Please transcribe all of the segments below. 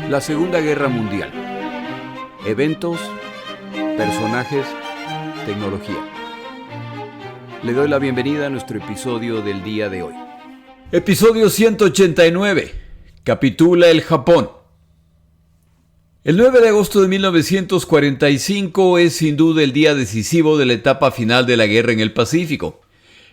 La Segunda Guerra Mundial. Eventos, personajes, tecnología. Le doy la bienvenida a nuestro episodio del día de hoy. Episodio 189. Capitula el Japón. El 9 de agosto de 1945 es sin duda el día decisivo de la etapa final de la guerra en el Pacífico.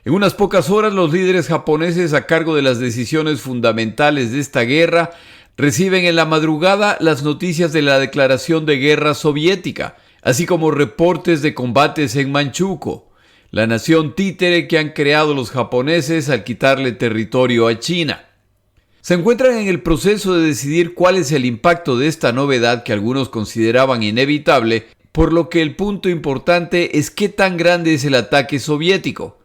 En unas pocas horas, los líderes japoneses a cargo de las decisiones fundamentales de esta guerra reciben en la madrugada las noticias de la declaración de guerra soviética, así como reportes de combates en Manchukuo, la nación títere que han creado los japoneses al quitarle territorio a China. Se encuentran en el proceso de decidir cuál es el impacto de esta novedad que algunos consideraban inevitable, por lo que el punto importante es qué tan grande es el ataque soviético.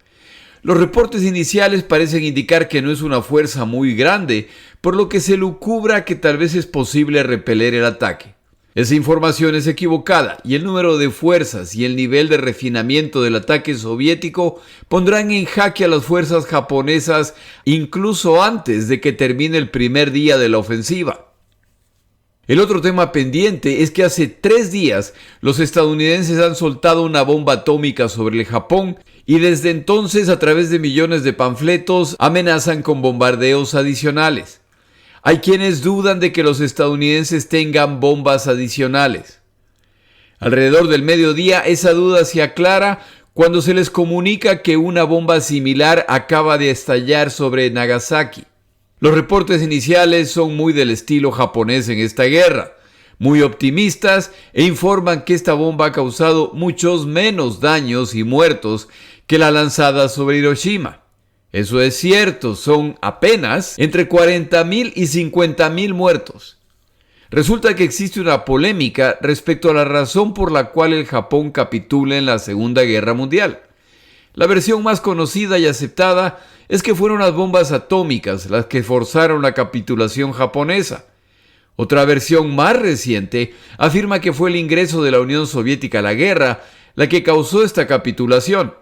Los reportes iniciales parecen indicar que no es una fuerza muy grande, por lo que se lucubra que tal vez es posible repeler el ataque. Esa información es equivocada y el número de fuerzas y el nivel de refinamiento del ataque soviético pondrán en jaque a las fuerzas japonesas incluso antes de que termine el primer día de la ofensiva. El otro tema pendiente es que hace 3 días los estadounidenses han soltado una bomba atómica sobre el Japón y desde entonces a través de millones de panfletos amenazan con bombardeos adicionales. Hay quienes dudan de que los estadounidenses tengan bombas adicionales. Alrededor del mediodía esa duda se aclara cuando se les comunica que una bomba similar acaba de estallar sobre Nagasaki. Los reportes iniciales son muy del estilo japonés en esta guerra, muy optimistas e informan que esta bomba ha causado muchos menos daños y muertos que la lanzada sobre Hiroshima. Eso es cierto, son apenas entre 40,000 y 50,000 muertos. Resulta que existe una polémica respecto a la razón por la cual el Japón capitula en la Segunda Guerra Mundial. La versión más conocida y aceptada es que fueron las bombas atómicas las que forzaron la capitulación japonesa. Otra versión más reciente afirma que fue el ingreso de la Unión Soviética a la guerra la que causó esta capitulación.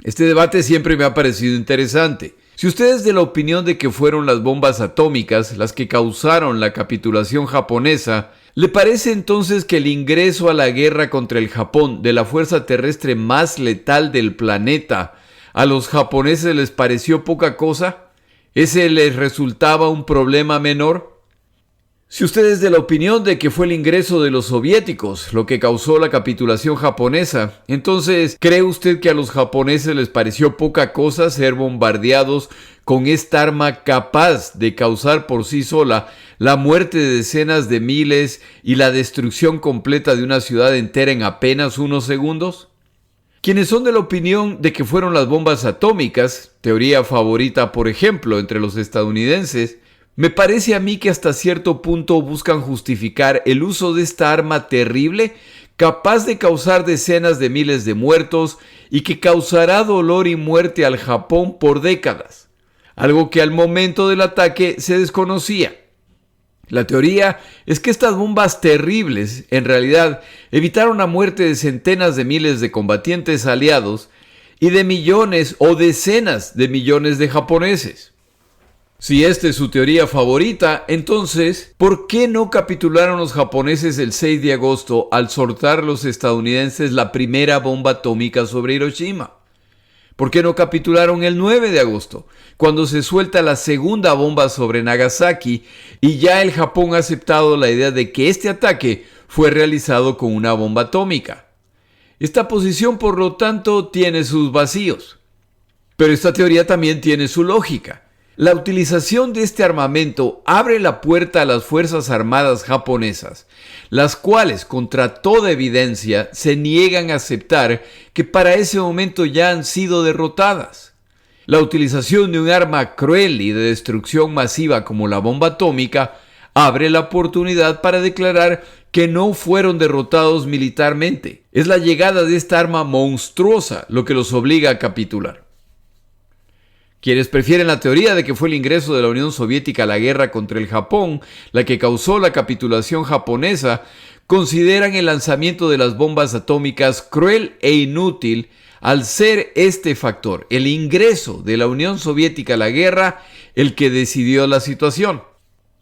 Este debate siempre me ha parecido interesante. Si usted es de la opinión de que fueron las bombas atómicas las que causaron la capitulación japonesa, ¿le parece entonces que el ingreso a la guerra contra el Japón de la fuerza terrestre más letal del planeta a los japoneses les pareció poca cosa? ¿Ese les resultaba un problema menor? Si usted es de la opinión de que fue el ingreso de los soviéticos lo que causó la capitulación japonesa, entonces, ¿cree usted que a los japoneses les pareció poca cosa ser bombardeados con esta arma capaz de causar por sí sola la muerte de decenas de miles y la destrucción completa de una ciudad entera en apenas unos segundos? Quienes son de la opinión de que fueron las bombas atómicas, teoría favorita por ejemplo entre los estadounidenses, me parece a mí que hasta cierto punto buscan justificar el uso de esta arma terrible capaz de causar decenas de miles de muertos y que causará dolor y muerte al Japón por décadas, algo que al momento del ataque se desconocía. La teoría es que estas bombas terribles, en realidad, evitaron la muerte de centenas de miles de combatientes aliados y de millones o decenas de millones de japoneses. Si esta es su teoría favorita, entonces, ¿por qué no capitularon los japoneses el 6 de agosto al soltar los estadounidenses la primera bomba atómica sobre Hiroshima? ¿Por qué no capitularon el 9 de agosto, cuando se suelta la segunda bomba sobre Nagasaki y ya el Japón ha aceptado la idea de que este ataque fue realizado con una bomba atómica? Esta posición, por lo tanto, tiene sus vacíos. Pero esta teoría también tiene su lógica. La utilización de este armamento abre la puerta a las Fuerzas Armadas japonesas, las cuales, contra toda evidencia, se niegan a aceptar que para ese momento ya han sido derrotadas. La utilización de un arma cruel y de destrucción masiva como la bomba atómica abre la oportunidad para declarar que no fueron derrotados militarmente. Es la llegada de esta arma monstruosa lo que los obliga a capitular. Quienes prefieren la teoría de que fue el ingreso de la Unión Soviética a la guerra contra el Japón la que causó la capitulación japonesa, consideran el lanzamiento de las bombas atómicas cruel e inútil al ser este factor, el ingreso de la Unión Soviética a la guerra, el que decidió la situación.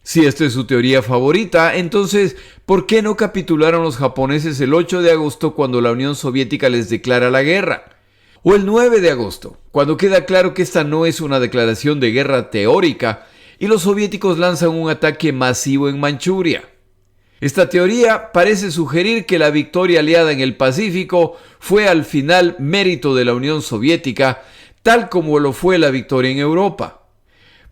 Si esta es su teoría favorita, entonces, ¿por qué no capitularon los japoneses el 8 de agosto cuando la Unión Soviética les declara la guerra? O el 9 de agosto, cuando queda claro que esta no es una declaración de guerra teórica y los soviéticos lanzan un ataque masivo en Manchuria. Esta teoría parece sugerir que la victoria aliada en el Pacífico fue al final mérito de la Unión Soviética, tal como lo fue la victoria en Europa.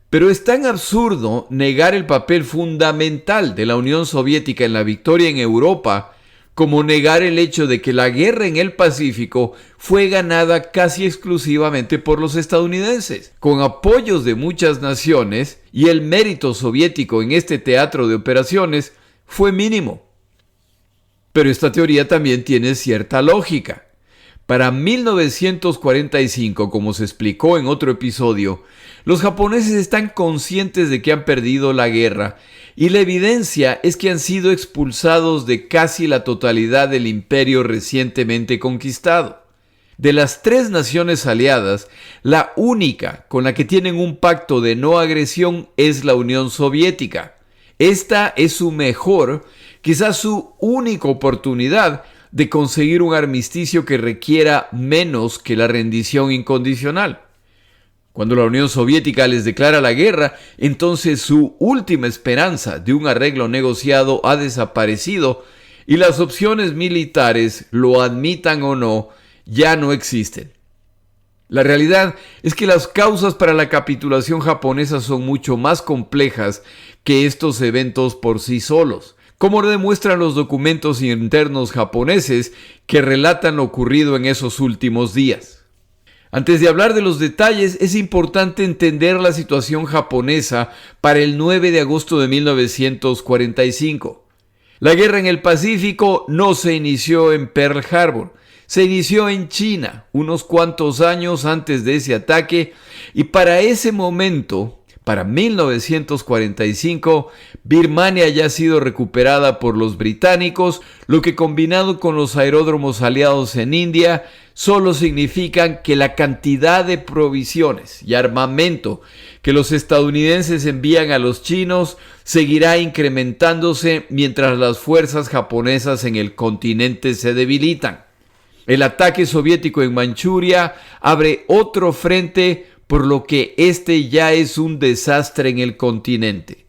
Pero es tan absurdo negar el papel fundamental de la Unión Soviética en la victoria en Europa como negar el hecho de que la guerra en el Pacífico fue ganada casi exclusivamente por los estadounidenses, con apoyos de muchas naciones, y el mérito soviético en este teatro de operaciones fue mínimo. Pero esta teoría también tiene cierta lógica. Para 1945, como se explicó en otro episodio, los japoneses están conscientes de que han perdido la guerra y la evidencia es que han sido expulsados de casi la totalidad del imperio recientemente conquistado. De las 3 naciones aliadas, la única con la que tienen un pacto de no agresión es la Unión Soviética. Esta es su mejor, quizás su única oportunidad de conseguir un armisticio que requiera menos que la rendición incondicional. Cuando la Unión Soviética les declara la guerra, entonces su última esperanza de un arreglo negociado ha desaparecido y las opciones militares, lo admitan o no, ya no existen. La realidad es que las causas para la capitulación japonesa son mucho más complejas que estos eventos por sí solos, como lo demuestran los documentos internos japoneses que relatan lo ocurrido en esos últimos días. Antes de hablar de los detalles, es importante entender la situación japonesa para el 9 de agosto de 1945. La guerra en el Pacífico no se inició en Pearl Harbor, se inició en China unos cuantos años antes de ese ataque y para ese momento, para 1945, Birmania ya ha sido recuperada por los británicos, lo que combinado con los aeródromos aliados en India, solo significan que la cantidad de provisiones y armamento que los estadounidenses envían a los chinos seguirá incrementándose mientras las fuerzas japonesas en el continente se debilitan. El ataque soviético en Manchuria abre otro frente, por lo que este ya es un desastre en el continente.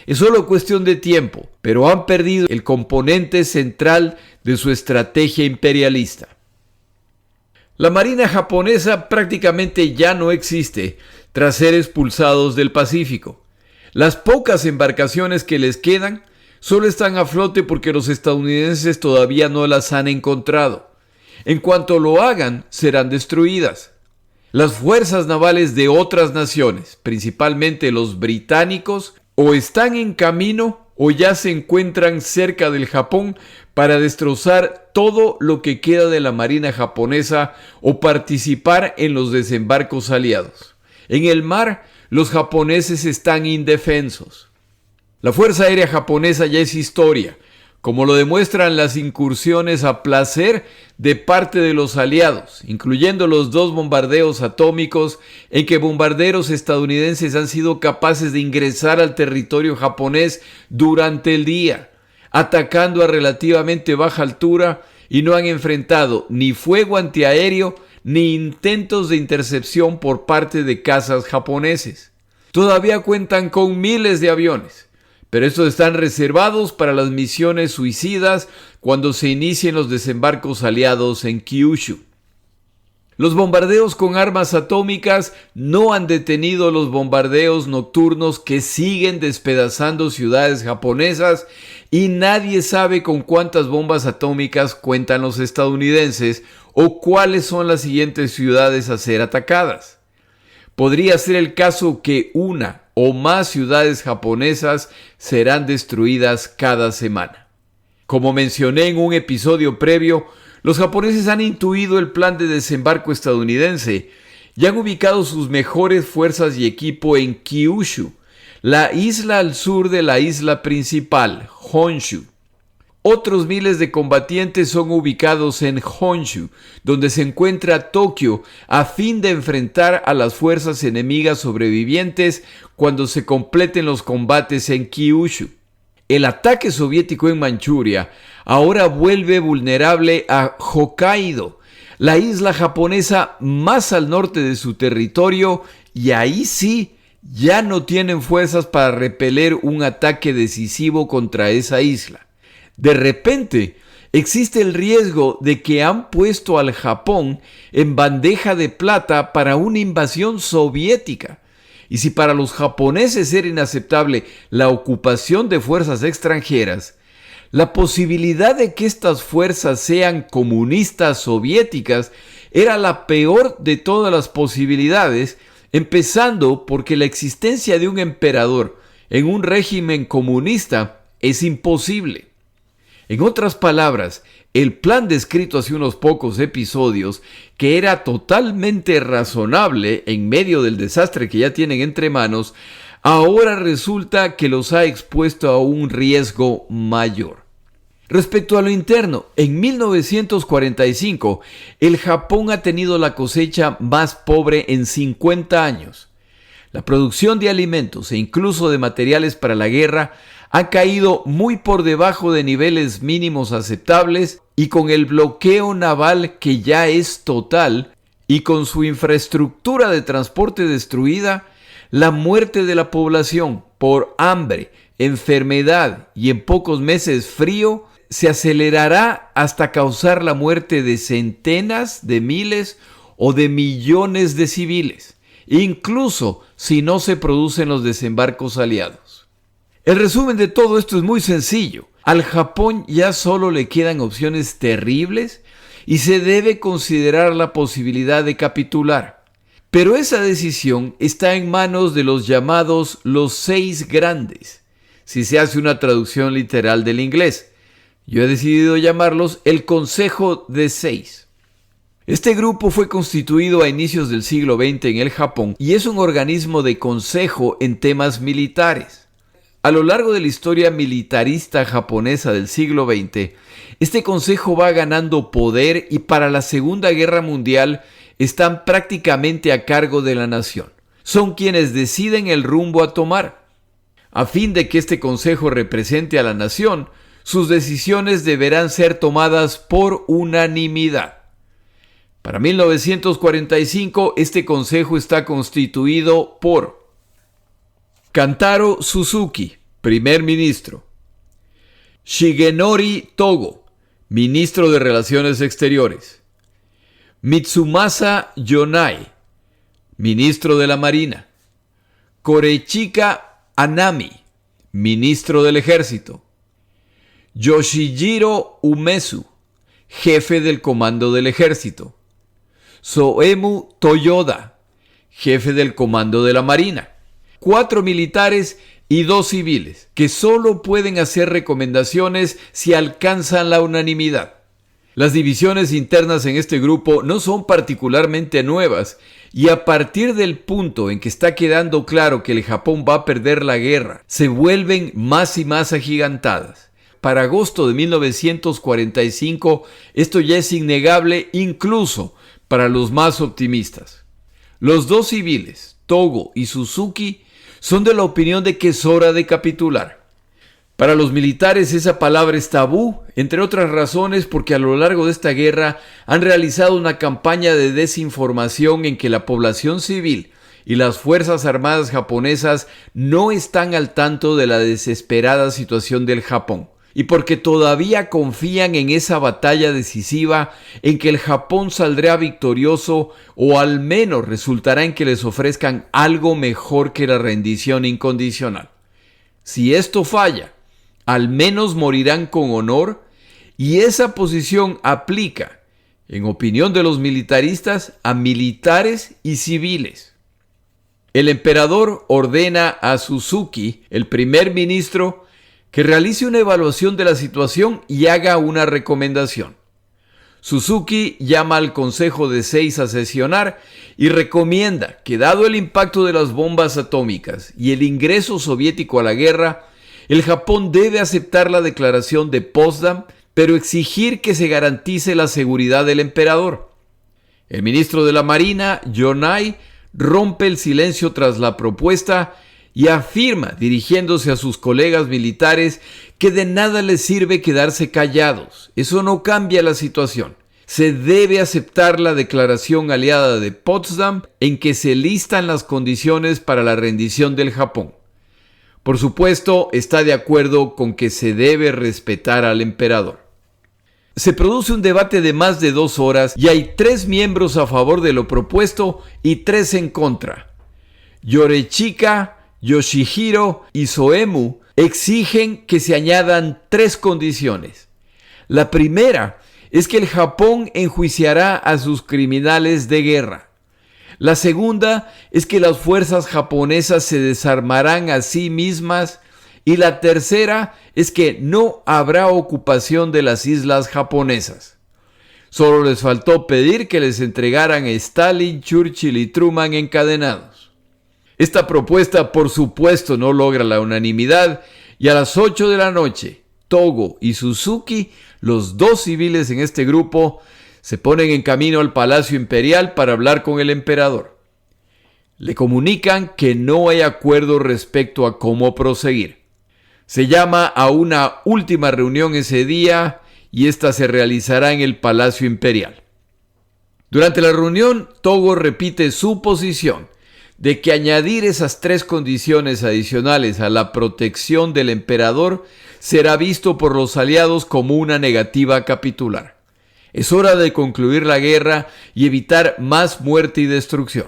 Es solo cuestión de tiempo, pero han perdido el componente central de su estrategia imperialista. La marina japonesa prácticamente ya no existe tras ser expulsados del Pacífico. Las pocas embarcaciones que les quedan solo están a flote porque los estadounidenses todavía no las han encontrado. En cuanto lo hagan, serán destruidas. Las fuerzas navales de otras naciones, principalmente los británicos, o están en camino o ya se encuentran cerca del Japón para destrozar todo lo que queda de la marina japonesa o participar en los desembarcos aliados. En el mar, los japoneses están indefensos. La Fuerza Aérea Japonesa ya es historia, como lo demuestran las incursiones a placer de parte de los aliados, incluyendo los 2 bombardeos atómicos en que bombarderos estadounidenses han sido capaces de ingresar al territorio japonés durante el día, atacando a relativamente baja altura y no han enfrentado ni fuego antiaéreo ni intentos de intercepción por parte de cazas japoneses. Todavía cuentan con miles de aviones, pero estos están reservados para las misiones suicidas cuando se inicien los desembarcos aliados en Kyushu. Los bombardeos con armas atómicas no han detenido los bombardeos nocturnos que siguen despedazando ciudades japonesas y nadie sabe con cuántas bombas atómicas cuentan los estadounidenses o cuáles son las siguientes ciudades a ser atacadas. Podría ser el caso que una o más ciudades japonesas serán destruidas cada semana. Como mencioné en un episodio previo, los japoneses han intuido el plan de desembarco estadounidense y han ubicado sus mejores fuerzas y equipo en Kyushu, la isla al sur de la isla principal, Honshu. Otros miles de combatientes son ubicados en Honshu, donde se encuentra Tokio, a fin de enfrentar a las fuerzas enemigas sobrevivientes cuando se completen los combates en Kyushu. El ataque soviético en Manchuria ahora vuelve vulnerable a Hokkaido, la isla japonesa más al norte de su territorio, y ahí sí, ya no tienen fuerzas para repeler un ataque decisivo contra esa isla. De repente, existe el riesgo de que han puesto al Japón en bandeja de plata para una invasión soviética. Y si para los japoneses era inaceptable la ocupación de fuerzas extranjeras, la posibilidad de que estas fuerzas sean comunistas soviéticas era la peor de todas las posibilidades, empezando porque la existencia de un emperador en un régimen comunista es imposible. En otras palabras, el plan descrito hace unos pocos episodios, que era totalmente razonable en medio del desastre que ya tienen entre manos, ahora resulta que los ha expuesto a un riesgo mayor. Respecto a lo interno, en 1945, el Japón ha tenido la cosecha más pobre en 50 años. La producción de alimentos e incluso de materiales para la guerra ha caído muy por debajo de niveles mínimos aceptables, y con el bloqueo naval que ya es total y con su infraestructura de transporte destruida, la muerte de la población por hambre, enfermedad y en pocos meses frío se acelerará hasta causar la muerte de centenas de miles o de millones de civiles, incluso si no se producen los desembarcos aliados. El resumen de todo esto es muy sencillo. Al Japón ya solo le quedan opciones terribles y se debe considerar la posibilidad de capitular. Pero esa decisión está en manos de los llamados los 6 grandes, si se hace una traducción literal del inglés. Yo he decidido llamarlos el Consejo de 6. Este grupo fue constituido a inicios del siglo XX en el Japón y es un organismo de consejo en temas militares. A lo largo de la historia militarista japonesa del siglo XX, este consejo va ganando poder y para la Segunda Guerra Mundial están prácticamente a cargo de la nación. Son quienes deciden el rumbo a tomar. A fin de que este consejo represente a la nación, sus decisiones deberán ser tomadas por unanimidad. Para 1945, este consejo está constituido por Kantaro Suzuki, primer ministro. Shigenori Togo, ministro de Relaciones Exteriores. Mitsumasa Yonai, ministro de la Marina. Korechika Anami, ministro del Ejército. Yoshijiro Umesu, jefe del Comando del Ejército. Soemu Toyoda, jefe del Comando de la Marina. 4 militares y 2 civiles, que solo pueden hacer recomendaciones si alcanzan la unanimidad. Las divisiones internas en este grupo no son particularmente nuevas, y a partir del punto en que está quedando claro que el Japón va a perder la guerra, se vuelven más y más agigantadas. Para agosto de 1945, esto ya es innegable incluso para los más optimistas. Los 2 civiles, Togo y Suzuki, son de la opinión de que es hora de capitular. Para los militares esa palabra es tabú, entre otras razones porque a lo largo de esta guerra han realizado una campaña de desinformación en que la población civil y las fuerzas armadas japonesas no están al tanto de la desesperada situación del Japón, y porque todavía confían en esa batalla decisiva en que el Japón saldrá victorioso, o al menos resultará en que les ofrezcan algo mejor que la rendición incondicional. Si esto falla, al menos morirán con honor, y esa posición aplica, en opinión de los militaristas, a militares y civiles. El emperador ordena a Suzuki, el primer ministro, que realice una evaluación de la situación y haga una recomendación. Suzuki llama al Consejo de 6 a sesionar y recomienda que, dado el impacto de las bombas atómicas y el ingreso soviético a la guerra, El Japón debe aceptar la declaración de Potsdam, pero exigir que se garantice la seguridad del emperador. El ministro de la Marina, Yonai, rompe el silencio tras la propuesta y afirma, dirigiéndose a sus colegas militares, que de nada les sirve quedarse callados. Eso no cambia la situación. Se debe aceptar la declaración aliada de Potsdam en que se listan las condiciones para la rendición del Japón. Por supuesto, está de acuerdo con que se debe respetar al emperador. Se produce un debate de más de 2 horas y hay 3 miembros a favor de lo propuesto y 3 en contra. Yorechika, Yoshihiro y Soemu exigen que se añadan 3 condiciones. La primera es que el Japón enjuiciará a sus criminales de guerra. La segunda es que las fuerzas japonesas se desarmarán a sí mismas. Y la tercera es que no habrá ocupación de las islas japonesas. Solo les faltó pedir que les entregaran a Stalin, Churchill y Truman encadenados. Esta propuesta, por supuesto, no logra la unanimidad y a las 8 de la noche, Togo y Suzuki, los 2 civiles en este grupo, se ponen en camino al Palacio Imperial para hablar con el emperador. Le comunican que no hay acuerdo respecto a cómo proseguir. Se llama a una última reunión ese día y esta se realizará en el Palacio Imperial. Durante la reunión, Togo repite su posición de que añadir esas 3 condiciones adicionales a la protección del emperador será visto por los aliados como una negativa a capitular. Es hora de concluir la guerra y evitar más muerte y destrucción.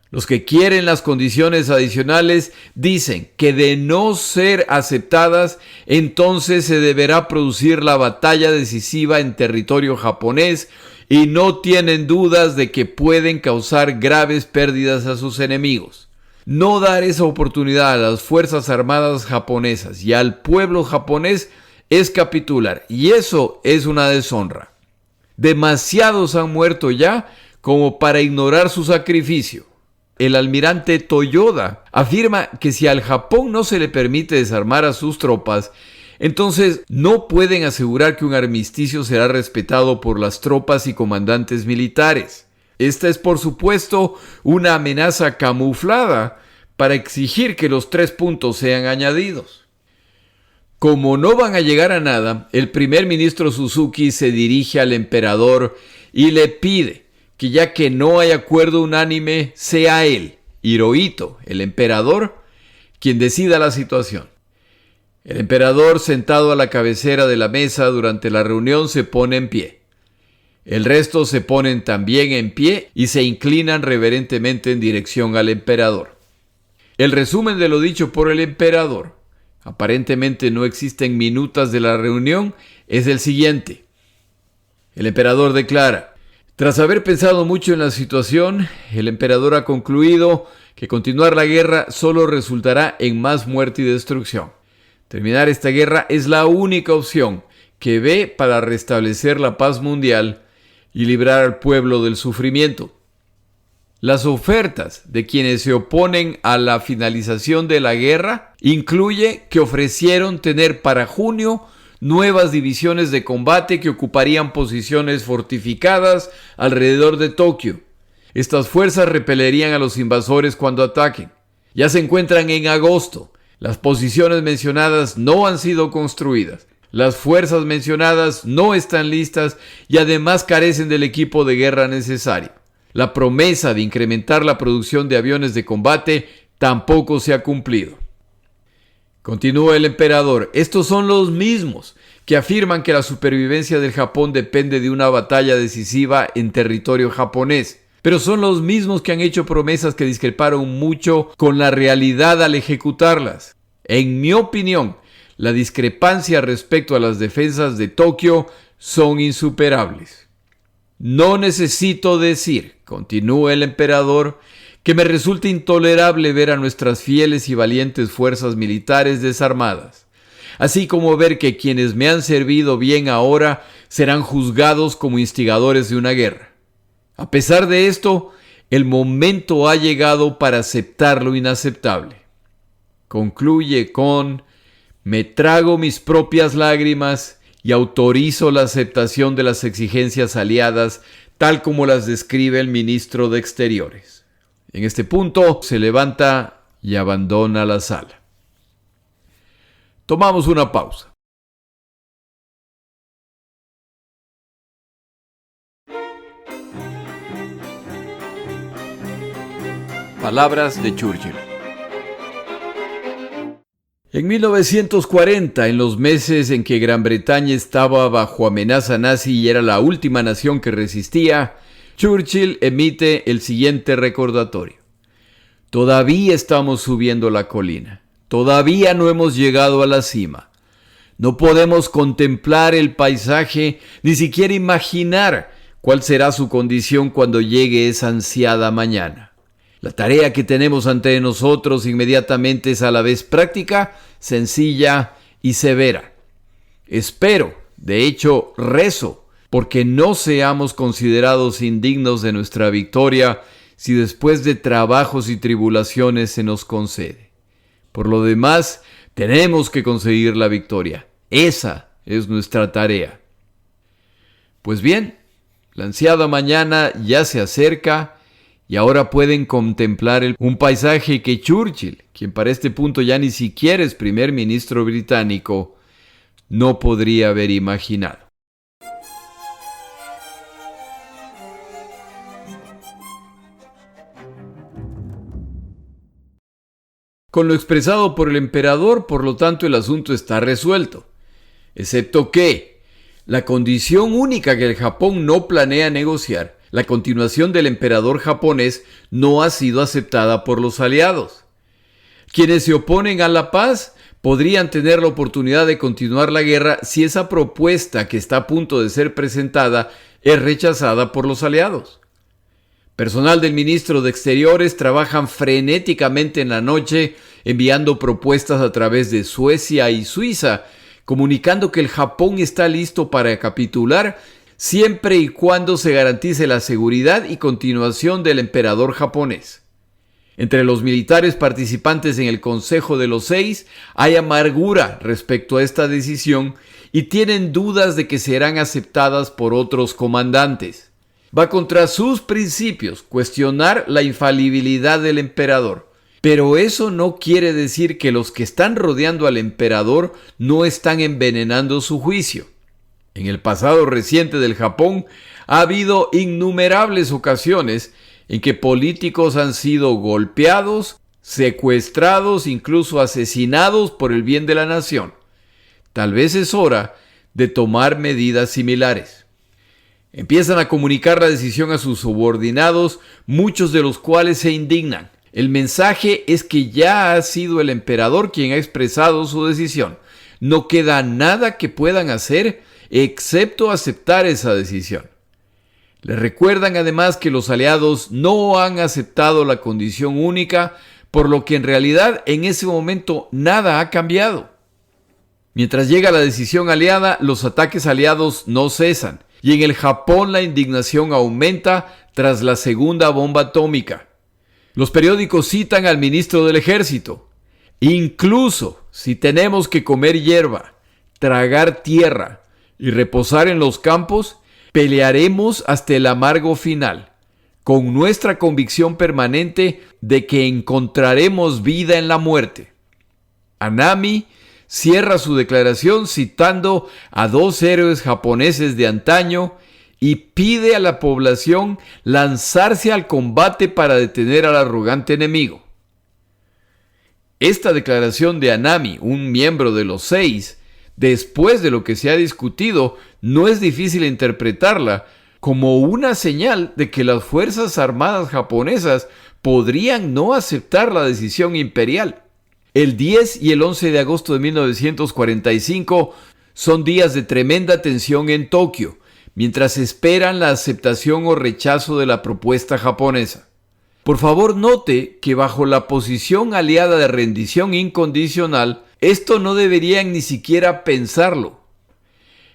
Los que quieren las condiciones adicionales dicen que de no ser aceptadas, entonces se deberá producir la batalla decisiva en territorio japonés y no tienen dudas de que pueden causar graves pérdidas a sus enemigos. No dar esa oportunidad a las Fuerzas Armadas japonesas y al pueblo japonés es capitular, y eso es una deshonra. Demasiados han muerto ya como para ignorar su sacrificio. El almirante Toyoda afirma que si al Japón no se le permite desarmar a sus tropas, entonces no pueden asegurar que un armisticio será respetado por las tropas y comandantes militares. Esta es, por supuesto, una amenaza camuflada para exigir que los 3 puntos sean añadidos. Como no van a llegar a nada, el primer ministro Suzuki se dirige al emperador y le pide que ya que no hay acuerdo unánime, sea él, Hirohito, el emperador, quien decida la situación. El emperador, sentado a la cabecera de la mesa durante la reunión, se pone en pie. El resto se ponen también en pie y se inclinan reverentemente en dirección al emperador. El resumen de lo dicho por el emperador, aparentemente no existen minutas de la reunión, es el siguiente. El emperador declara: tras haber pensado mucho en la situación, el emperador ha concluido que continuar la guerra solo resultará en más muerte y destrucción. Terminar esta guerra es la única opción que ve para restablecer la paz mundial y librar al pueblo del sufrimiento. Las ofertas de quienes se oponen a la finalización de la guerra incluye que ofrecieron tener para junio nuevas divisiones de combate que ocuparían posiciones fortificadas alrededor de Tokio. Estas fuerzas repelerían a los invasores cuando ataquen. Ya se encuentran en agosto. Las posiciones mencionadas no han sido construidas. Las fuerzas mencionadas no están listas y además carecen del equipo de guerra necesario. La promesa de incrementar la producción de aviones de combate tampoco se ha cumplido. Continúa el emperador: estos son los mismos que afirman que la supervivencia del Japón depende de una batalla decisiva en territorio japonés, pero son los mismos que han hecho promesas que discreparon mucho con la realidad al ejecutarlas. En mi opinión, la discrepancia respecto a las defensas de Tokio son insuperables. No necesito decir, continúa el emperador, que me resulta intolerable ver a nuestras fieles y valientes fuerzas militares desarmadas, así como ver que quienes me han servido bien ahora serán juzgados como instigadores de una guerra. A pesar de esto, el momento ha llegado para aceptar lo inaceptable. Concluye con: Me trago mis propias lágrimas y autorizo la aceptación de las exigencias aliadas tal como las describe el ministro de Exteriores. En este punto se levanta y abandona la sala. Tomamos una pausa. Palabras de Churchill. En 1940, en los meses en que Gran Bretaña estaba bajo amenaza nazi y era la última nación que resistía, Churchill emite el siguiente recordatorio. Todavía estamos subiendo la colina. Todavía no hemos llegado a la cima. No podemos contemplar el paisaje, ni siquiera imaginar cuál será su condición cuando llegue esa ansiada mañana. La tarea que tenemos ante nosotros inmediatamente es a la vez práctica, sencilla y severa. Espero, de hecho rezo, porque no seamos considerados indignos de nuestra victoria si después de trabajos y tribulaciones se nos concede. Por lo demás, tenemos que conseguir la victoria. Esa es nuestra tarea. Pues bien, la ansiada mañana ya se acerca y ahora pueden contemplar un paisaje que Churchill, quien para este punto ya ni siquiera es primer ministro británico, no podría haber imaginado. Con lo expresado por el emperador, por lo tanto, el asunto está resuelto. Excepto que la condición única que el Japón no planea negociar, la continuación del emperador japonés, no ha sido aceptada por los aliados. Quienes se oponen a la paz podrían tener la oportunidad de continuar la guerra si esa propuesta que está a punto de ser presentada es rechazada por los aliados. Personal del ministro de Exteriores trabajan frenéticamente en la noche enviando propuestas a través de Suecia y Suiza, comunicando que el Japón está listo para capitular siempre y cuando se garantice la seguridad y continuación del emperador japonés. Entre los militares participantes en el Consejo de los Seis hay amargura respecto a esta decisión y tienen dudas de que serán aceptadas por otros comandantes. Va contra sus principios cuestionar la infalibilidad del emperador, pero eso no quiere decir que los que están rodeando al emperador no están envenenando su juicio. En el pasado reciente del Japón ha habido innumerables ocasiones en que políticos han sido golpeados, secuestrados, incluso asesinados por el bien de la nación. Tal vez es hora de tomar medidas similares. Empiezan a comunicar la decisión a sus subordinados, muchos de los cuales se indignan. El mensaje es que ya ha sido el emperador quien ha expresado su decisión. No queda nada que puedan hacer excepto aceptar esa decisión. Les recuerdan además que los aliados no han aceptado la condición única, por lo que en realidad en ese momento nada ha cambiado. Mientras llega la decisión aliada, los ataques aliados no cesan, y en el Japón la indignación aumenta tras la segunda bomba atómica. Los periódicos citan al ministro del Ejército. Incluso si tenemos que comer hierba, tragar tierra y reposar en los campos, pelearemos hasta el amargo final, con nuestra convicción permanente de que encontraremos vida en la muerte. Anami cierra su declaración citando a dos héroes japoneses de antaño y pide a la población lanzarse al combate para detener al arrogante enemigo. Esta declaración de Anami, un miembro de los Seis, después de lo que se ha discutido, no es difícil interpretarla como una señal de que las Fuerzas Armadas japonesas podrían no aceptar la decisión imperial. El 10 y el 11 de agosto de 1945 son días de tremenda tensión en Tokio, mientras esperan la aceptación o rechazo de la propuesta japonesa. Por favor, note que bajo la posición aliada de rendición incondicional, esto no deberían ni siquiera pensarlo.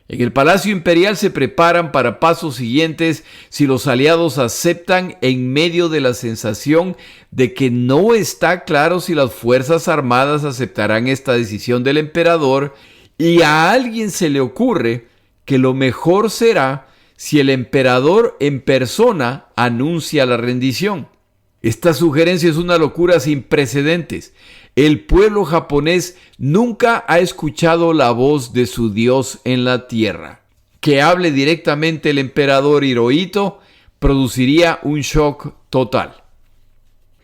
En el Palacio Imperial se preparan para pasos siguientes si los aliados aceptan en medio de la sensación de que no está claro si las Fuerzas Armadas aceptarán esta decisión del emperador, y a alguien se le ocurre que lo mejor será si el emperador en persona anuncia la rendición. Esta sugerencia es una locura sin precedentes. El pueblo japonés nunca ha escuchado la voz de su Dios en la tierra. Que hable directamente el emperador Hirohito produciría un shock total.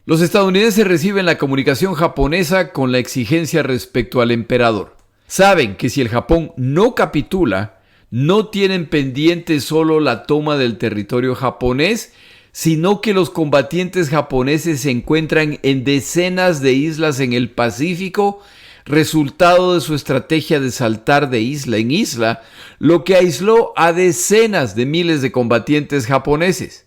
Los estadounidenses reciben la comunicación japonesa con la exigencia respecto al emperador. Saben que si el Japón no capitula, no tienen pendiente solo la toma del territorio japonés, sino que los combatientes japoneses se encuentran en decenas de islas en el Pacífico, resultado de su estrategia de saltar de isla en isla, lo que aisló a decenas de miles de combatientes japoneses.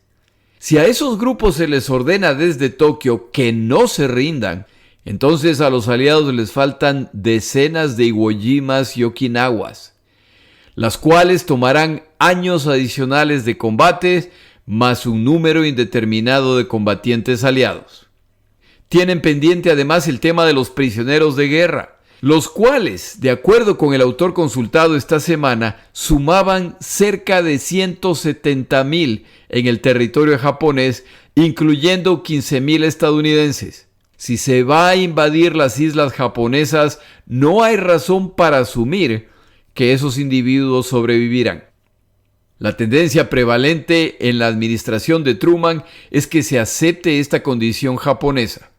Si a esos grupos se les ordena desde Tokio que no se rindan, entonces a los aliados les faltan decenas de Iwo Jimas y Okinawas, las cuales tomarán años adicionales de combates, más un número indeterminado de combatientes aliados. Tienen pendiente además el tema de los prisioneros de guerra, los cuales, de acuerdo con el autor consultado esta semana, sumaban cerca de 170,000 en el territorio japonés, incluyendo 15,000 estadounidenses. Si se va a invadir las islas japonesas, no hay razón para asumir que esos individuos sobrevivirán. La tendencia prevalente en la administración de Truman es que se acepte esta condición japonesa.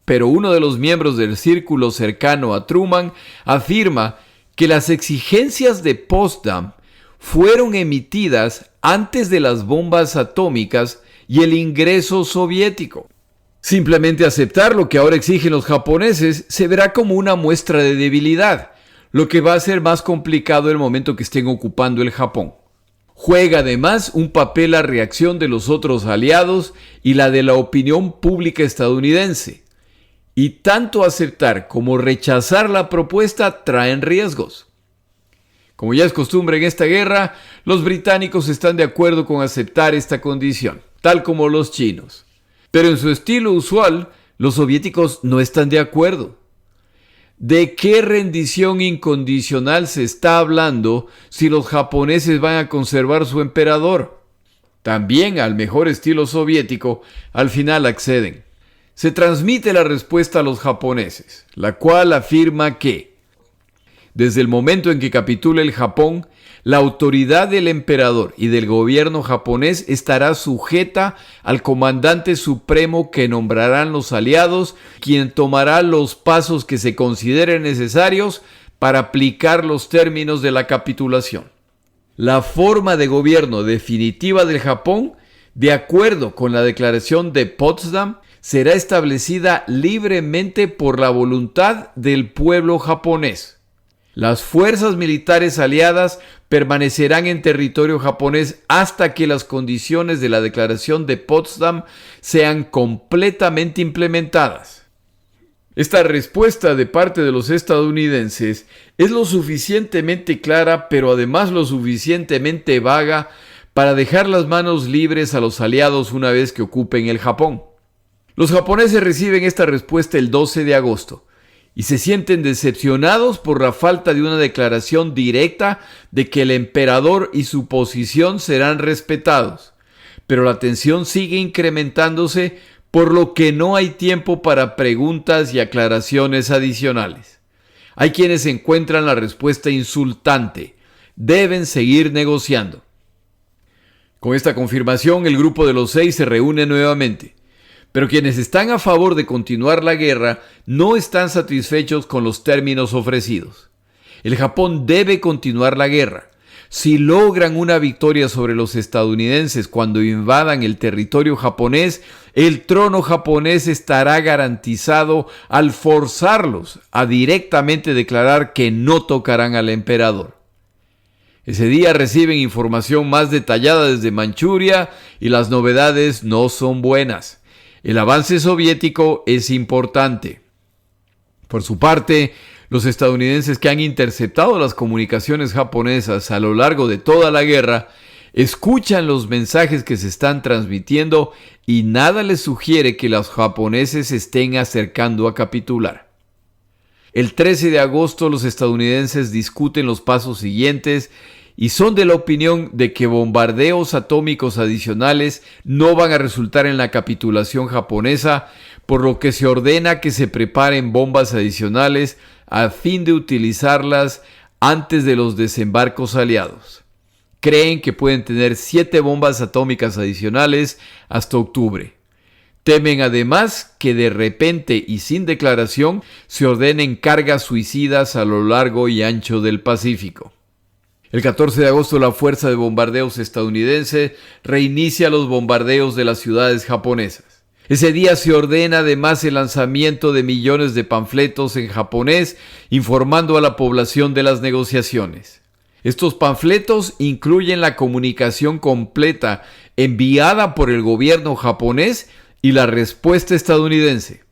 Pero uno de los miembros del círculo cercano a Truman afirma que las exigencias de Potsdam fueron emitidas antes de las bombas atómicas y el ingreso soviético. Simplemente aceptar lo que ahora exigen los japoneses se verá como una muestra de debilidad, lo que va a ser más complicado el momento que estén ocupando el Japón. Juega además un papel la reacción de los otros aliados y la de la opinión pública estadounidense. Y tanto aceptar como rechazar la propuesta traen riesgos. Como ya es costumbre en esta guerra, los británicos están de acuerdo con aceptar esta condición, tal como los chinos. Pero en su estilo usual, los soviéticos no están de acuerdo. ¿De qué rendición incondicional se está hablando si los japoneses van a conservar su emperador? También al mejor estilo soviético, al final acceden. Se transmite la respuesta a los japoneses, la cual afirma que, desde el momento en que capitule el Japón, la autoridad del emperador y del gobierno japonés estará sujeta al comandante supremo que nombrarán los aliados, quien tomará los pasos que se consideren necesarios para aplicar los términos de la capitulación. La forma de gobierno definitiva del Japón, de acuerdo con la Declaración de Potsdam, será establecida libremente por la voluntad del pueblo japonés. Las fuerzas militares aliadas permanecerán en territorio japonés hasta que las condiciones de la Declaración de Potsdam sean completamente implementadas. Esta respuesta de parte de los estadounidenses es lo suficientemente clara, pero además lo suficientemente vaga para dejar las manos libres a los aliados una vez que ocupen el Japón. Los japoneses reciben esta respuesta el 12 de agosto. Y se sienten decepcionados por la falta de una declaración directa de que el emperador y su posición serán respetados. Pero la tensión sigue incrementándose, por lo que no hay tiempo para preguntas y aclaraciones adicionales. Hay quienes encuentran la respuesta insultante. Deben seguir negociando. Con esta confirmación, el grupo de los 6 se reúne nuevamente. Pero quienes están a favor de continuar la guerra no están satisfechos con los términos ofrecidos. El Japón debe continuar la guerra. Si logran una victoria sobre los estadounidenses cuando invadan el territorio japonés, el trono japonés estará garantizado al forzarlos a directamente declarar que no tocarán al emperador. Ese día reciben información más detallada desde Manchuria y las novedades no son buenas. El avance soviético es importante. Por su parte, Los estadounidenses que han interceptado las comunicaciones japonesas a lo largo de toda la guerra escuchan los mensajes que se están transmitiendo y nada les sugiere que los japoneses se estén acercando a capitular. El 13 de agosto los estadounidenses discuten los pasos siguientes y son de la opinión de que bombardeos atómicos adicionales no van a resultar en la capitulación japonesa, por lo que se ordena que se preparen bombas adicionales a fin de utilizarlas antes de los desembarcos aliados. Creen que pueden tener 7 bombas atómicas adicionales hasta octubre. Temen además que de repente y sin declaración se ordenen cargas suicidas a lo largo y ancho del Pacífico. El 14 de agosto la Fuerza de Bombardeos estadounidense reinicia los bombardeos de las ciudades japonesas. Ese día se ordena además el lanzamiento de millones de panfletos en japonés informando a la población de las negociaciones. Estos panfletos incluyen la comunicación completa enviada por el gobierno japonés y la respuesta estadounidense.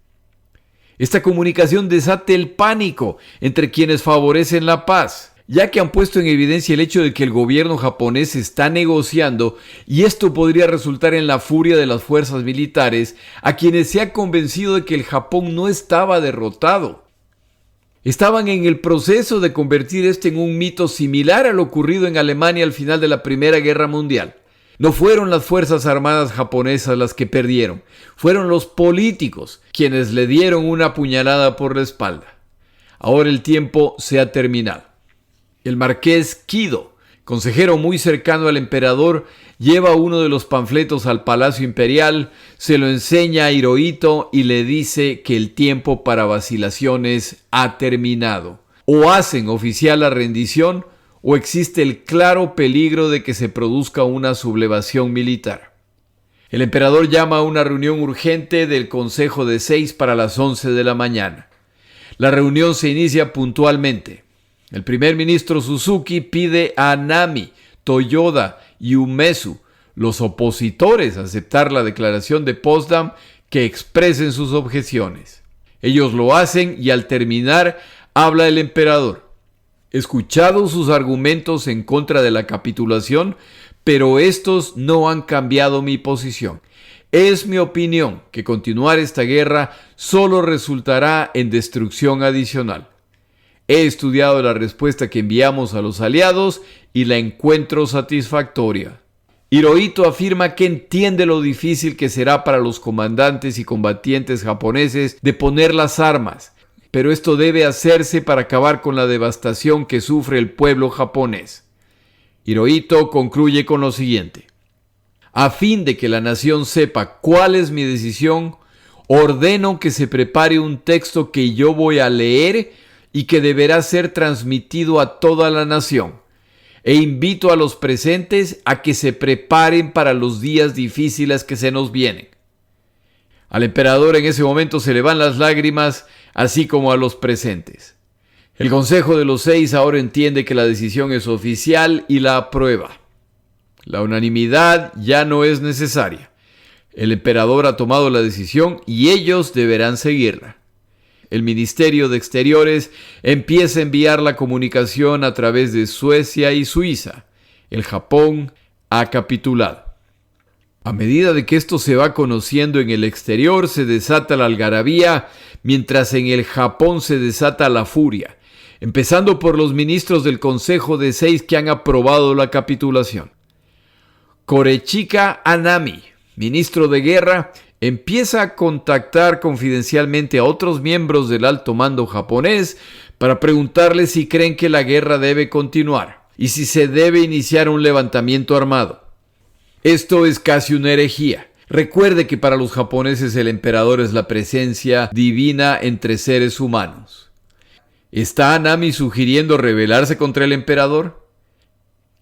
Esta comunicación desata el pánico entre quienes favorecen la paz, ya que han puesto en evidencia el hecho de que el gobierno japonés está negociando y esto podría resultar en la furia de las fuerzas militares a quienes se ha convencido de que el Japón no estaba derrotado. Estaban en el proceso de convertir este en un mito similar a lo ocurrido en Alemania al final de la Primera Guerra Mundial. No fueron las fuerzas armadas japonesas las que perdieron, fueron los políticos quienes le dieron una puñalada por la espalda. Ahora el tiempo se ha terminado. El marqués Kido, consejero muy cercano al emperador, lleva uno de los panfletos al Palacio Imperial, se lo enseña a Hirohito y le dice que el tiempo para vacilaciones ha terminado. O hacen oficial la rendición o existe el claro peligro de que se produzca una sublevación militar. El emperador llama a una reunión urgente del Consejo de 6 para las 11 de la mañana. La reunión se inicia puntualmente. El primer ministro Suzuki pide a Nami, Toyoda y Umezu, los opositores a aceptar la declaración de Potsdam, que expresen sus objeciones. Ellos lo hacen y al terminar habla el emperador. Escuchados sus argumentos en contra de la capitulación, pero estos no han cambiado mi posición. Es mi opinión que continuar esta guerra solo resultará en destrucción adicional. He estudiado la respuesta que enviamos a los aliados y la encuentro satisfactoria. Hirohito afirma que entiende lo difícil que será para los comandantes y combatientes japoneses de poner las armas, pero esto debe hacerse para acabar con la devastación que sufre el pueblo japonés. Hirohito concluye con lo siguiente: a fin de que la nación sepa cuál es mi decisión, ordeno que se prepare un texto que yo voy a leer y que deberá ser transmitido a toda la nación. E invito a los presentes a que se preparen para los días difíciles que se nos vienen. Al emperador en ese momento se le van las lágrimas, así como a los presentes. El Consejo de los 6 ahora entiende que la decisión es oficial y la aprueba. La unanimidad ya no es necesaria. El emperador ha tomado la decisión y ellos deberán seguirla. El Ministerio de Exteriores empieza a enviar la comunicación a través de Suecia y Suiza. El Japón ha capitulado. A medida de que esto se va conociendo en el exterior, se desata la algarabía, mientras en el Japón se desata la furia, empezando por los ministros del Consejo de 6 que han aprobado la capitulación. Korechika Anami, ministro de Guerra, empieza a contactar confidencialmente a otros miembros del alto mando japonés para preguntarles si creen que la guerra debe continuar y si se debe iniciar un levantamiento armado. Esto es casi una herejía. Recuerde que para los japoneses el emperador es la presencia divina entre seres humanos. ¿Está Anami sugiriendo rebelarse contra el emperador?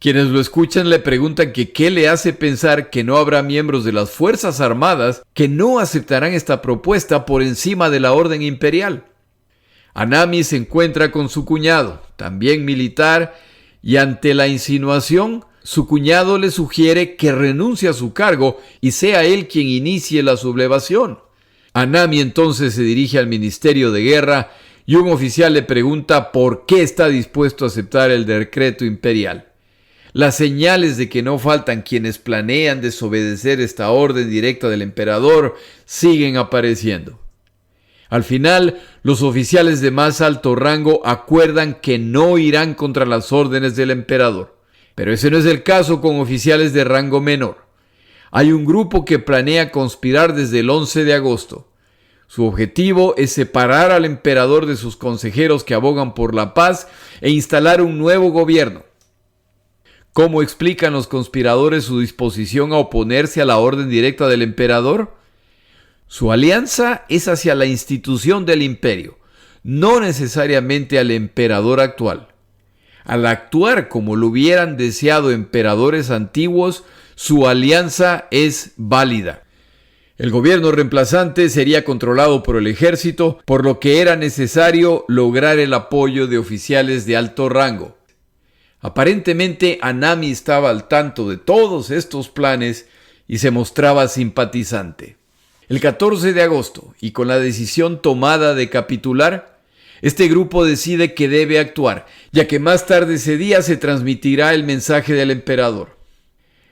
Quienes lo escuchan le preguntan que qué le hace pensar que no habrá miembros de las Fuerzas Armadas que no aceptarán esta propuesta por encima de la orden imperial. Anami se encuentra con su cuñado, también militar, y ante la insinuación, su cuñado le sugiere que renuncie a su cargo y sea él quien inicie la sublevación. Anami entonces se dirige al Ministerio de Guerra y un oficial le pregunta por qué está dispuesto a aceptar el decreto imperial. Las señales de que no faltan quienes planean desobedecer esta orden directa del emperador siguen apareciendo. Al final, los oficiales de más alto rango acuerdan que no irán contra las órdenes del emperador. Pero ese no es el caso con oficiales de rango menor. Hay un grupo que planea conspirar desde el 11 de agosto. Su objetivo es separar al emperador de sus consejeros que abogan por la paz e instalar un nuevo gobierno. ¿Cómo explican los conspiradores su disposición a oponerse a la orden directa del emperador? Su alianza es hacia la institución del imperio, no necesariamente al emperador actual. Al actuar como lo hubieran deseado emperadores antiguos, su alianza es válida. El gobierno reemplazante sería controlado por el ejército, por lo que era necesario lograr el apoyo de oficiales de alto rango. Aparentemente, Anami estaba al tanto de todos estos planes y se mostraba simpatizante. El 14 de agosto, y con la decisión tomada de capitular, este grupo decide que debe actuar, ya que más tarde ese día se transmitirá el mensaje del emperador.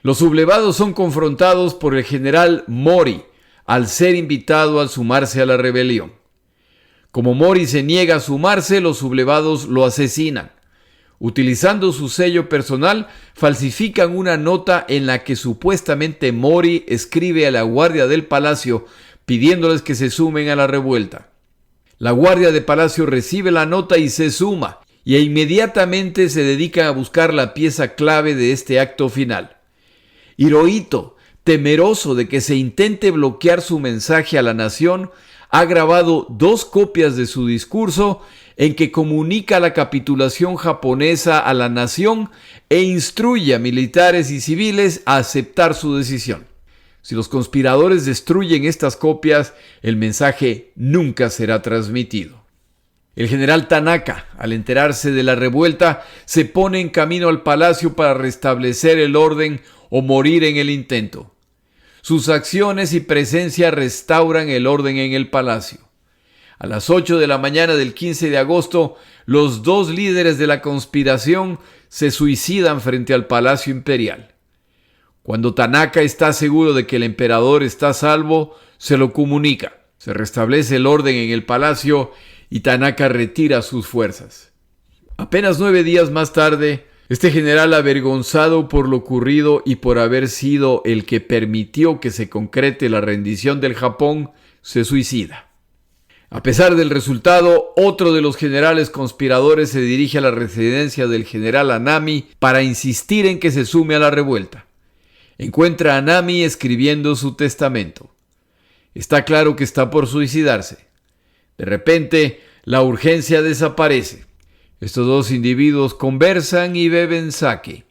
Los sublevados son confrontados por el general Mori, al ser invitado a sumarse a la rebelión. Como Mori se niega a sumarse, los sublevados lo asesinan. Utilizando su sello personal, falsifican una nota en la que supuestamente Mori escribe a la guardia del palacio pidiéndoles que se sumen a la revuelta. La guardia de palacio recibe la nota y se suma, y inmediatamente se dedican a buscar la pieza clave de este acto final. Hirohito, temeroso de que se intente bloquear su mensaje a la nación, ha grabado 2 copias de su discurso en que comunica la capitulación japonesa a la nación e instruye a militares y civiles a aceptar su decisión. Si los conspiradores destruyen estas copias, el mensaje nunca será transmitido. El general Tanaka, al enterarse de la revuelta, se pone en camino al palacio para restablecer el orden o morir en el intento. Sus acciones y presencia restauran el orden en el palacio. A las 8 de la mañana del 15 de agosto, los 2 líderes de la conspiración se suicidan frente al Palacio Imperial. Cuando Tanaka está seguro de que el emperador está a salvo, se lo comunica. Se restablece el orden en el palacio y Tanaka retira sus fuerzas. Apenas 9 días más tarde, este general, avergonzado por lo ocurrido y por haber sido el que permitió que se concrete la rendición del Japón, se suicida. A pesar del resultado, otro de los generales conspiradores se dirige a la residencia del general Anami para insistir en que se sume a la revuelta. Encuentra a Anami escribiendo su testamento. Está claro que está por suicidarse. De repente, la urgencia desaparece. Estos 2 individuos conversan y beben sake.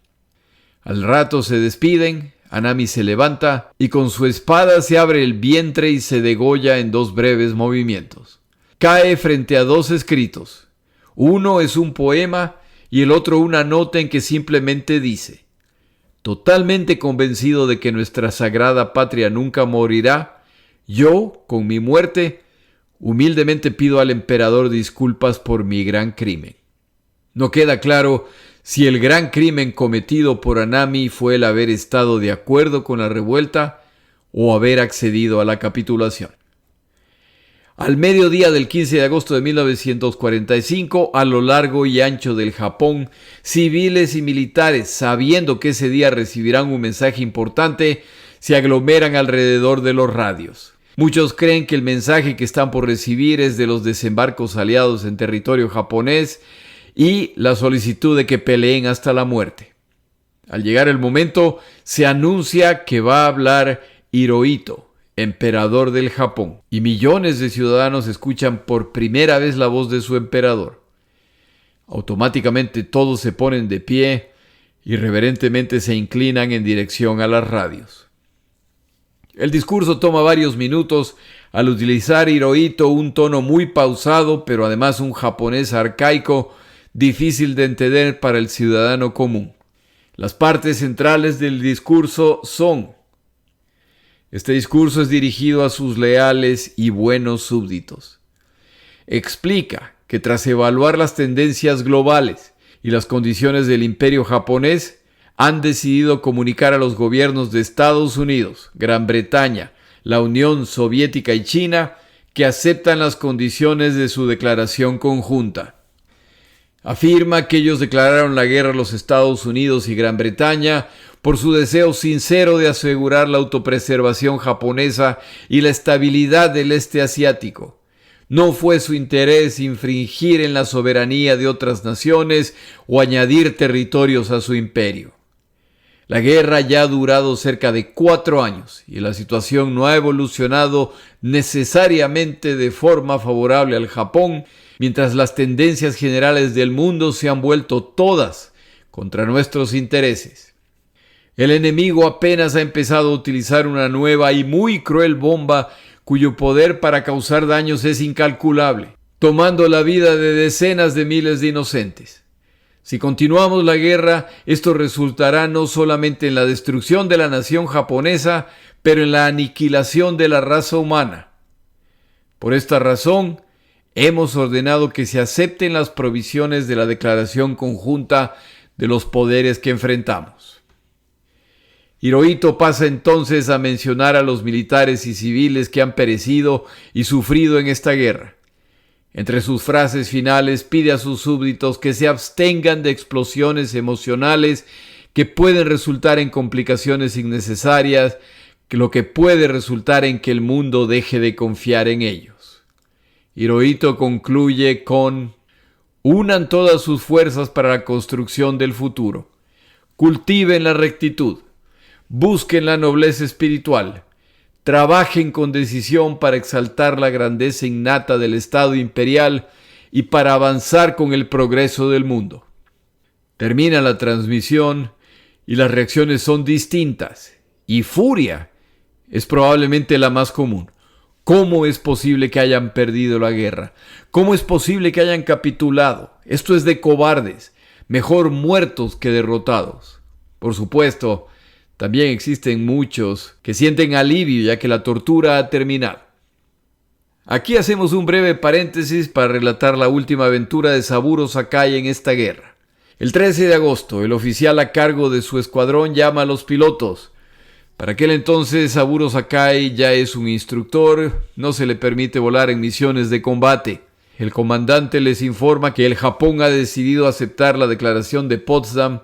Al rato se despiden. Anami se levanta y con su espada se abre el vientre y se degolla en 2 breves movimientos. Cae frente a 2 escritos. Uno es un poema y el otro una nota en que simplemente dice: totalmente convencido de que nuestra sagrada patria nunca morirá, yo, con mi muerte, humildemente pido al emperador disculpas por mi gran crimen. No queda claro si el gran crimen cometido por Anami fue el haber estado de acuerdo con la revuelta o haber accedido a la capitulación. Al mediodía del 15 de agosto de 1945, a lo largo y ancho del Japón, civiles y militares, sabiendo que ese día recibirán un mensaje importante, se aglomeran alrededor de los radios. Muchos creen que el mensaje que están por recibir es de los desembarcos aliados en territorio japonés y la solicitud de que peleen hasta la muerte. Al llegar el momento, se anuncia que va a hablar Hirohito, emperador del Japón, y millones de ciudadanos escuchan por primera vez la voz de su emperador. Automáticamente todos se ponen de pie y reverentemente se inclinan en dirección a las radios. El discurso toma varios minutos al utilizar Hirohito un tono muy pausado, pero además un japonés arcaico difícil de entender para el ciudadano común. Las partes centrales del discurso son: este discurso es dirigido a sus leales y buenos súbditos. Explica que tras evaluar las tendencias globales y las condiciones del imperio japonés, han decidido comunicar a los gobiernos de Estados Unidos, Gran Bretaña, la Unión Soviética y China que aceptan las condiciones de su declaración conjunta. Afirma que ellos declararon la guerra a los Estados Unidos y Gran Bretaña por su deseo sincero de asegurar la autopreservación japonesa y la estabilidad del este asiático. No fue su interés infringir en la soberanía de otras naciones o añadir territorios a su imperio. La guerra ya ha durado cerca de 4 años y la situación no ha evolucionado necesariamente de forma favorable al Japón, mientras las tendencias generales del mundo se han vuelto todas contra nuestros intereses. El enemigo apenas ha empezado a utilizar una nueva y muy cruel bomba cuyo poder para causar daños es incalculable, tomando la vida de decenas de miles de inocentes. Si continuamos la guerra, esto resultará no solamente en la destrucción de la nación japonesa, pero en la aniquilación de la raza humana. Por esta razón, hemos ordenado que se acepten las provisiones de la declaración conjunta de los poderes que enfrentamos. Hirohito pasa entonces a mencionar a los militares y civiles que han perecido y sufrido en esta guerra. Entre sus frases finales pide a sus súbditos que se abstengan de explosiones emocionales que pueden resultar en complicaciones innecesarias, lo que puede resultar en que el mundo deje de confiar en ellos. Hirohito concluye con: unan todas sus fuerzas para la construcción del futuro, cultiven la rectitud, busquen la nobleza espiritual, trabajen con decisión para exaltar la grandeza innata del Estado imperial y para avanzar con el progreso del mundo. Termina la transmisión y las reacciones son distintas, y furia es probablemente la más común. ¿Cómo es posible que hayan perdido la guerra? ¿Cómo es posible que hayan capitulado? Esto es de cobardes, mejor muertos que derrotados. Por supuesto, también existen muchos que sienten alivio ya que la tortura ha terminado. Aquí hacemos un breve paréntesis para relatar la última aventura de Saburo Sakai en esta guerra. El 13 de agosto, el oficial a cargo de su escuadrón llama a los pilotos. Para aquel entonces, Saburo Sakai ya es un instructor, no se le permite volar en misiones de combate. El comandante les informa que el Japón ha decidido aceptar la declaración de Potsdam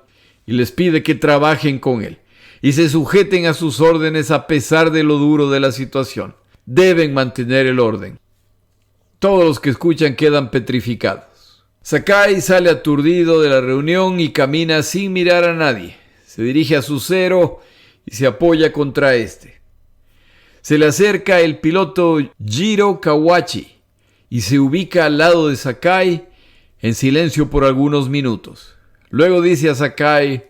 y les pide que trabajen con él y se sujeten a sus órdenes a pesar de lo duro de la situación. Deben mantener el orden. Todos los que escuchan quedan petrificados. Sakai sale aturdido de la reunión y camina sin mirar a nadie. Se dirige a su cero y se apoya contra este. Se le acerca el piloto Jiro Kawachi y se ubica al lado de Sakai en silencio por algunos minutos. Luego dice a Sakai: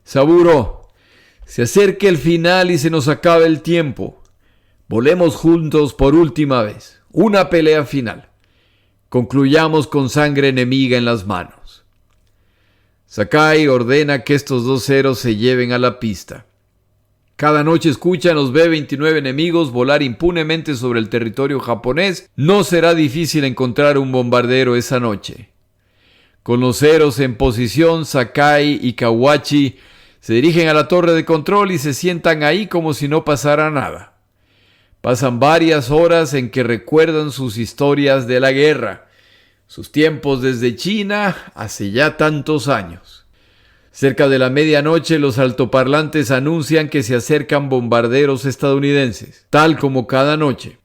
Saburo, se acerca el final y se nos acaba el tiempo. Volemos juntos por última vez. Una pelea final. Concluyamos con sangre enemiga en las manos. Sakai ordena que estos dos ceros se lleven a la pista. Cada noche escuchan los B-29 enemigos volar impunemente sobre el territorio japonés. No será difícil encontrar un bombardero esa noche. Con los ceros en posición, Sakai y Kawachi se dirigen a la torre de control y se sientan ahí como si no pasara nada. Pasan varias horas en que recuerdan sus historias de la guerra, sus tiempos desde China hace ya tantos años. Cerca de la medianoche, los altoparlantes anuncian que se acercan bombarderos estadounidenses, tal como cada noche.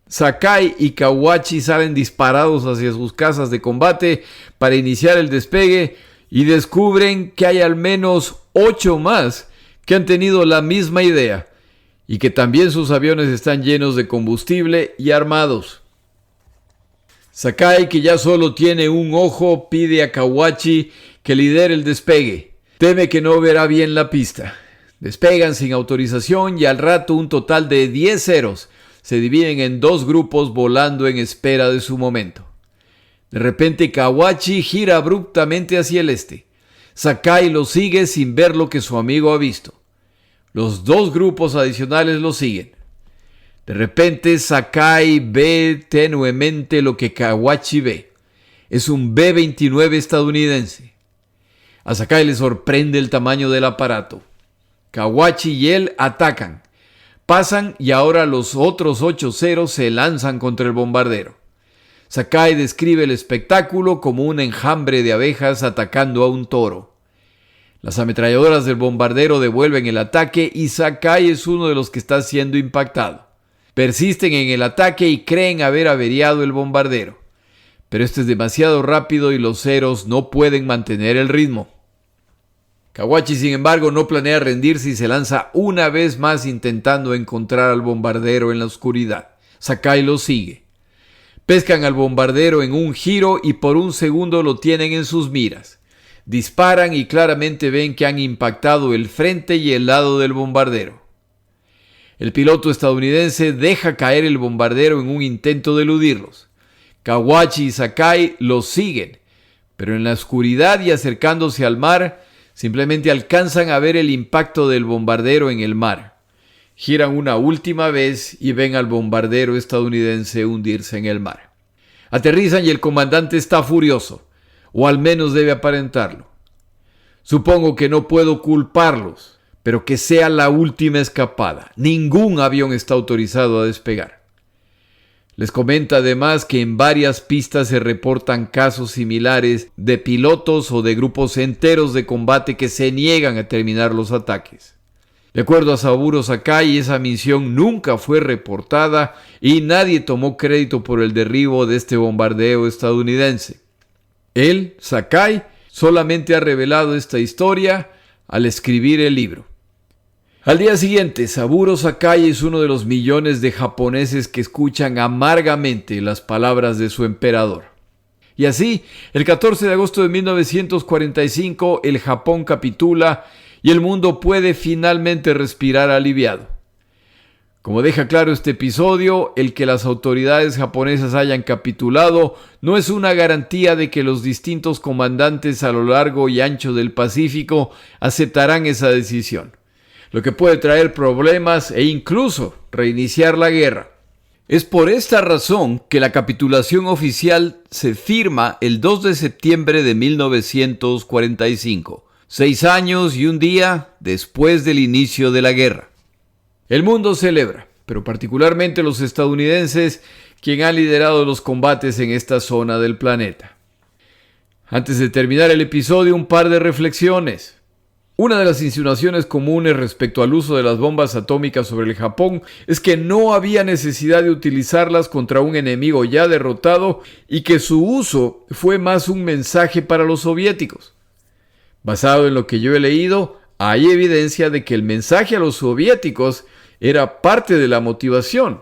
Sakai y Kawachi salen disparados hacia sus casas de combate para iniciar el despegue y descubren que hay al menos 8 más que han tenido la misma idea y que también sus aviones están llenos de combustible y armados. Sakai, que ya solo tiene un ojo, pide a Kawachi que lidere el despegue. Teme que no verá bien la pista. Despegan sin autorización y al rato un total de 10 ceros se dividen en 2 grupos volando en espera de su momento. De repente Kawachi gira abruptamente hacia el este. Sakai lo sigue sin ver lo que su amigo ha visto. Los 2 grupos adicionales lo siguen. De repente Sakai ve tenuemente lo que Kawachi ve. Es un B-29 estadounidense. A Sakai le sorprende el tamaño del aparato. Kawachi y él atacan. Pasan y ahora los otros 8 Zeros se lanzan contra el bombardero. Sakai describe el espectáculo como un enjambre de abejas atacando a un toro. Las ametralladoras del bombardero devuelven el ataque y Sakai es uno de los que está siendo impactado. Persisten en el ataque y creen haber averiado el bombardero. Pero este es demasiado rápido y los Zeros no pueden mantener el ritmo. Kawachi, sin embargo, no planea rendirse y se lanza una vez más intentando encontrar al bombardero en la oscuridad. Sakai lo sigue. Pescan al bombardero en un giro y por un segundo lo tienen en sus miras. Disparan y claramente ven que han impactado el frente y el lado del bombardero. El piloto estadounidense deja caer el bombardero en un intento de eludirlos. Kawachi y Sakai los siguen, pero en la oscuridad y acercándose al mar, simplemente alcanzan a ver el impacto del bombardero en el mar. Giran una última vez y ven al bombardero estadounidense hundirse en el mar. Aterrizan y el comandante está furioso, o al menos debe aparentarlo. Supongo que no puedo culparlos, pero que sea la última escapada. Ningún avión está autorizado a despegar. Les comenta además que en varias pistas se reportan casos similares de pilotos o de grupos enteros de combate que se niegan a terminar los ataques. De acuerdo a Saburo Sakai, esa misión nunca fue reportada y nadie tomó crédito por el derribo de este bombardeo estadounidense. Él, Sakai, solamente ha revelado esta historia al escribir el libro. Al día siguiente, Saburo Sakai es uno de los millones de japoneses que escuchan amargamente las palabras de su emperador. Y así, el 14 de agosto de 1945, el Japón capitula y el mundo puede finalmente respirar aliviado. Como deja claro este episodio, el que las autoridades japonesas hayan capitulado no es una garantía de que los distintos comandantes a lo largo y ancho del Pacífico aceptarán esa decisión, lo que puede traer problemas e incluso reiniciar la guerra. Es por esta razón que la capitulación oficial se firma el 2 de septiembre de 1945, 6 años y un día después del inicio de la guerra. El mundo celebra, pero particularmente los estadounidenses, quienes han liderado los combates en esta zona del planeta. Antes de terminar el episodio, un par de reflexiones. Una de las insinuaciones comunes respecto al uso de las bombas atómicas sobre el Japón es que no había necesidad de utilizarlas contra un enemigo ya derrotado y que su uso fue más un mensaje para los soviéticos. Basado en lo que yo he leído, hay evidencia de que el mensaje a los soviéticos era parte de la motivación.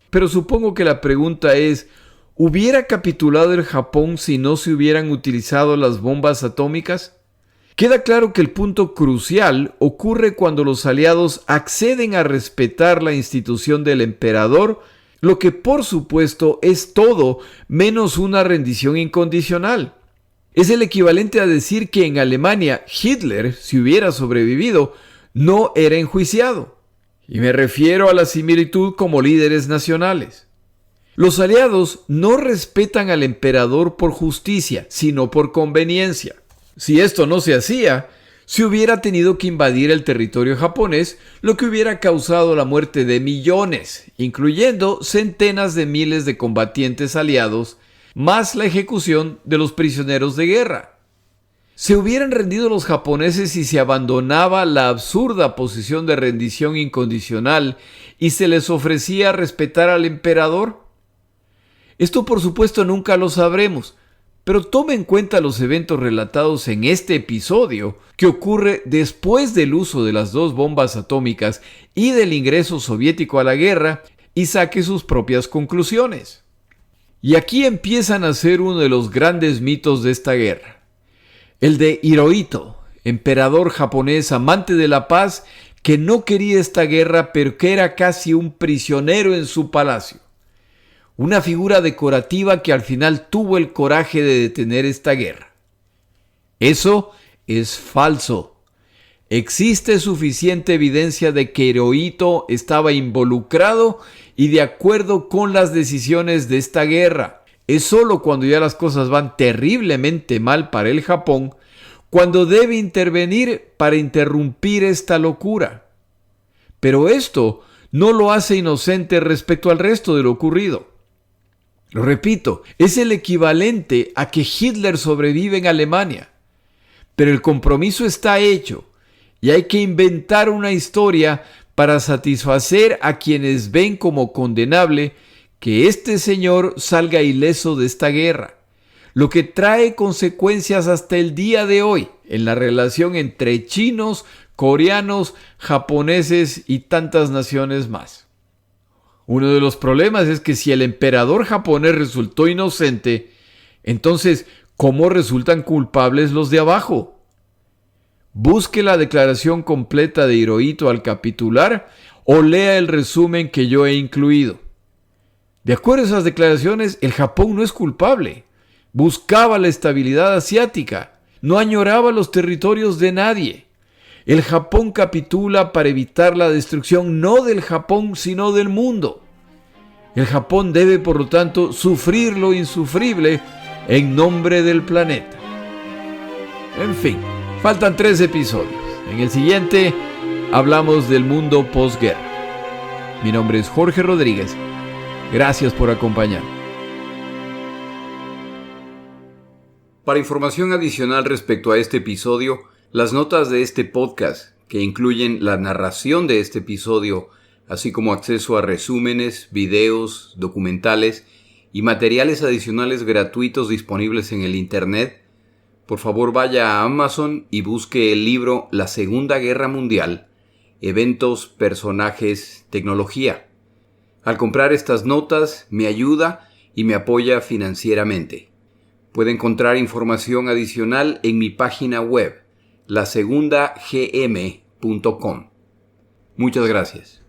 Pero supongo que la pregunta es, ¿hubiera capitulado el Japón si no se hubieran utilizado las bombas atómicas? Queda claro que el punto crucial ocurre cuando los aliados acceden a respetar la institución del emperador, lo que por supuesto es todo menos una rendición incondicional. Es el equivalente a decir que en Alemania Hitler, si hubiera sobrevivido, no era enjuiciado. Y me refiero a la similitud como líderes nacionales. Los aliados no respetan al emperador por justicia, sino por conveniencia. Si esto no se hacía, se hubiera tenido que invadir el territorio japonés, lo que hubiera causado la muerte de millones, incluyendo centenas de miles de combatientes aliados, más la ejecución de los prisioneros de guerra. ¿Se hubieran rendido los japoneses si se abandonaba la absurda posición de rendición incondicional y se les ofrecía respetar al emperador? Esto por supuesto nunca lo sabremos, pero tome en cuenta los eventos relatados en este episodio que ocurre después del uso de las 2 bombas atómicas y del ingreso soviético a la guerra y saque sus propias conclusiones. Y aquí empieza a nacer uno de los grandes mitos de esta guerra. El de Hirohito, emperador japonés amante de la paz, que no quería esta guerra pero que era casi un prisionero en su palacio. Una figura decorativa que al final tuvo el coraje de detener esta guerra. Eso es falso. Existe suficiente evidencia de que Hirohito estaba involucrado y de acuerdo con las decisiones de esta guerra. Es solo cuando ya las cosas van terriblemente mal para el Japón cuando debe intervenir para interrumpir esta locura. Pero esto no lo hace inocente respecto al resto de lo ocurrido. Lo repito, es el equivalente a que Hitler sobrevive en Alemania. Pero el compromiso está hecho y hay que inventar una historia para satisfacer a quienes ven como condenable que este señor salga ileso de esta guerra, lo que trae consecuencias hasta el día de hoy en la relación entre chinos, coreanos, japoneses y tantas naciones más. Uno de los problemas es que si el emperador japonés resultó inocente, entonces, ¿cómo resultan culpables los de abajo? Busque la declaración completa de Hirohito al capitular o lea el resumen que yo he incluido. De acuerdo a esas declaraciones, el Japón no es culpable. Buscaba la estabilidad asiática, no añoraba los territorios de nadie. El Japón capitula para evitar la destrucción no del Japón, sino del mundo. El Japón debe, por lo tanto, sufrir lo insufrible en nombre del planeta. En fin, faltan 3 episodios. En el siguiente hablamos del mundo posguerra. Mi nombre es Jorge Rodríguez. Gracias por acompañarme. Para información adicional respecto a este episodio, las notas de este podcast, que incluyen la narración de este episodio, así como acceso a resúmenes, videos, documentales y materiales adicionales gratuitos disponibles en el Internet, por favor vaya a Amazon y busque el libro La Segunda Guerra Mundial, Eventos, Personajes, Tecnología. Al comprar estas notas, me ayuda y me apoya financieramente. Puede encontrar información adicional en mi página web, lasegundagm.com. Muchas gracias.